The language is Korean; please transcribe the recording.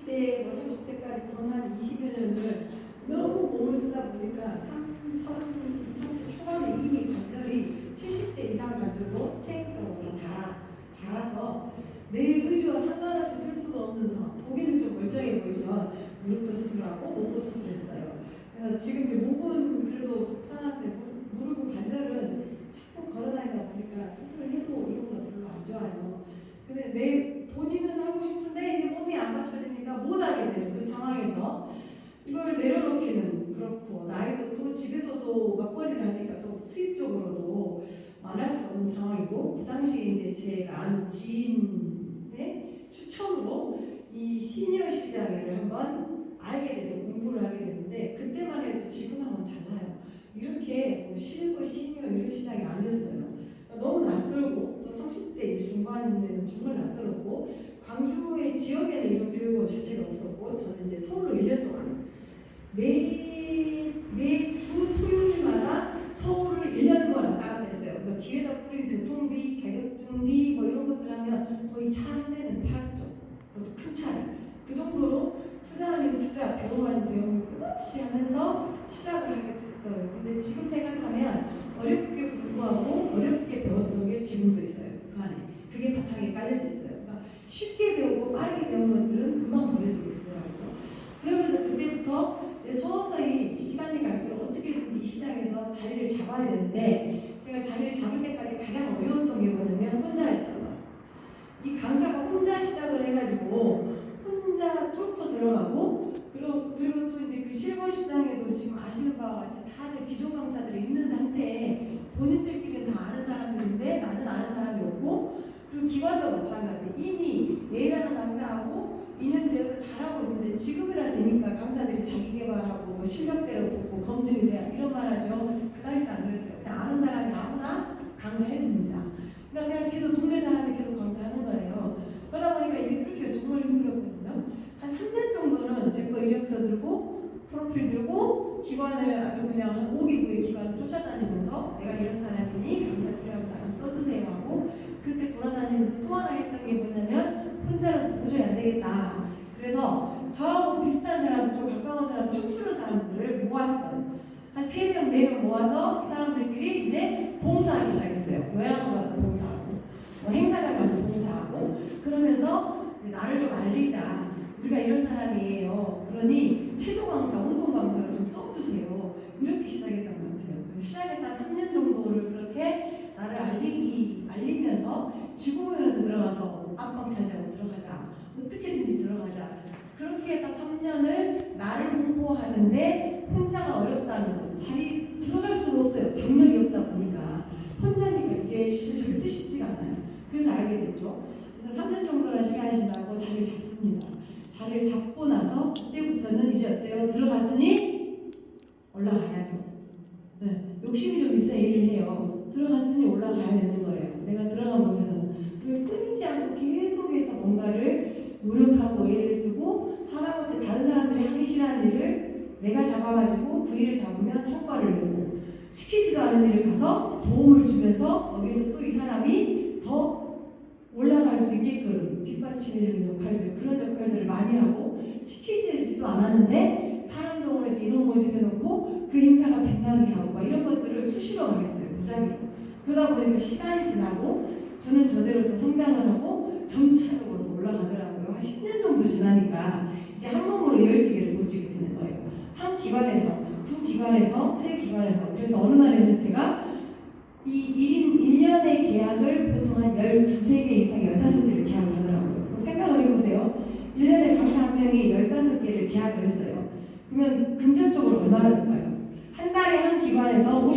20대, 뭐 30대까지 그런 한 20여 년을 너무 몸을 쓰다 보니까 30대 초반에 이미 관절이 70대 이상 관절로 퇴행성으로 다 달아서 내 의지와 상관없이 쓸 수가 없는 상황. 보기는 좀 멀쩡해 보이죠. 무릎도 수술하고 목도 수술했어요. 그래서 지금 이제 목은 그래도 편한데 무릎 관절은 자꾸 걸어다니다 보니까 수술을 해도 이거가 별로 안 좋아요. 근데 내 본인은 하고 싶은데 이게 몸이 안 받쳐지니까 못하게 되는 그 상황에서 이걸 내려놓기는 그렇고, 나이도 또 집에서도 맞벌이를 하니까 또 수입적으로도 만날 수 없는 상황이고, 그 당시에 이제 제가 아는 지인의 추천으로 이 시니어 시장을 한번 알게 돼서 공부를 하게 됐는데, 그때만 해도 지금하고는 달라요. 이렇게 뭐 실버 시니어 이런 시장이 아니었어요. 너무 낯설고, 또 30대 중반인데는 정말 낯설었고, 광주의 지역에는 이런 교육원 자체가 없었고, 저는 이제 서울로 1년 동안 매주 토요일마다 서울을 1년간 왔다 갔다 했어요. 그러니까 기회다 뿌린 교통비, 자격증비 뭐 이런 것들 하면 거의 차 한 대는 팔았죠. 그것도 큰 차를. 그 정도로 투자 아닌 투자, 배움 아닌 배움을 끝없이 하면서 시작을 하게 됐어요. 근데 지금 생각하면 어렵게 공부하고 어렵게 배웠던 게 지금도 있어요. 그 안에. 그게 바탕에 깔려져 있어요. 그러니까 쉽게 배우고 빠르게 배운 것들은 금방 버려지게 되더라고요. 그러면서 그때부터 서서히 시간이 갈수록 어떻게든지 시장에서 자리를 잡아야 되는데, 제가 자리를 잡을 때까지 가장 어려웠던 게 뭐냐면 혼자였던 거예요. 이 강사가 혼자 시작을 해가지고 혼자 뚫고 들어가고, 그리고 또 이제 그 실버 시장에도 지금 아시는 바와 같이 다들 기존 강사들이 있는 상태에 본인들끼리는 다 아는 사람들인데 나는 아는 사람이 없고, 그리고 기관도 마찬가지. 이미 A라는 강사하고 2년 되어서 잘하고 있는데 지금이라 되니까 강사들이 자기 개발하고 뭐 실력대로 보고 검증이 돼야 이런 말 하죠. 그 당시는 안 그랬어요. 그냥 아는 사람이 아무나 강사했습니다. 그러니까 그냥 계속 동네 사람이 계속 강사하는 거예요. 그러다 보니까 이게 뚫기가 정말 힘들었거든요. 한 3년 정도는 제 거 이력서 들고 프로필 들고 기관을 아주 그냥 한 5기 9의 기관을 쫓아다니면서 내가 이런 사람이니 강사 필요하면 나 좀 써주세요 하고, 그렇게 돌아다니면서 또 하나 했던 게 뭐냐면 혼자는 도저히 안 되겠다. 그래서 저하고 비슷한 사람들, 좀 가까운 사람, 춤추는 사람들을 모았어요. 한 3명, 4명 모아서 이 사람들끼리 이제 봉사하기 시작했어요. 요양원 가서 봉사하고, 뭐 행사장 가서 봉사하고, 그러면서 나를 좀 알리자. 우리가 이런 사람이에요. 그러니 체조 강사, 운동 강사를 좀 써주세요. 이렇게 시작했던 것 같아요. 시작해서 한 3년 정도를 그렇게 나를 알리면서 지구본에 들어가서 안방 차지하고 들어가자. 어떻게든지 들어가자. 그렇게 해서 3년을 나를 홍보하는데 혼자가 어렵다는 거. 자리 들어갈 수가 없어요. 경력이 없다 보니까. 혼자니까 이게 절대 쉽지가 않아요. 그래서 알게 됐죠. 그래서 3년 정도라는 시간이 지나고 자리를 잡습니다. 자리를 잡고 나서 그때부터는 이제 어때요? 들어갔으니 올라가야죠. 네, 욕심이 좀 있어야 일을 해요. 들어갔으니 올라가야 되는 거예요. 내가 들어간 곳에서는 끊이지 않고 계속해서 뭔가를 노력하고 애를 쓰고, 하다못해 다른 사람들이 하기 싫어하는 일을 내가 잡아가지고 그 일을 잡으면 성과를 내고, 시키지도 않은 일을 가서 도움을 주면서 거기에서 또 이 사람이 더 올라갈 수 있게끔 뒷받침해주는 역할들, 그런 역할들을 많이 하고, 시키지도 않았는데 사람 동원해서 인원 모집해놓고 그 행사가 빛나게 하고 막 이런 것들을 수시로 하겠어요. 무작위로. 그러다 보니까 시간이 지나고 저는 저대로 더 성장을 하고 점차적으로 더 올라가더라고요. 한 10년 정도 지나니까 이제 한 몸으로 열지기를 모집이 되는 거예요. 한 기관에서, 두 기관에서, 세 기관에서. 그래서 어느 날에는 제가 이 1년의 계약을 보통 한 12개 이상 15개를 계약을 하더라고요. 그럼 생각을 해보세요. 1년에 강사 한 명이 15개를 계약을 했어요. 그러면 금전적으로 얼마나 될까요? 한 달에 한 기관에서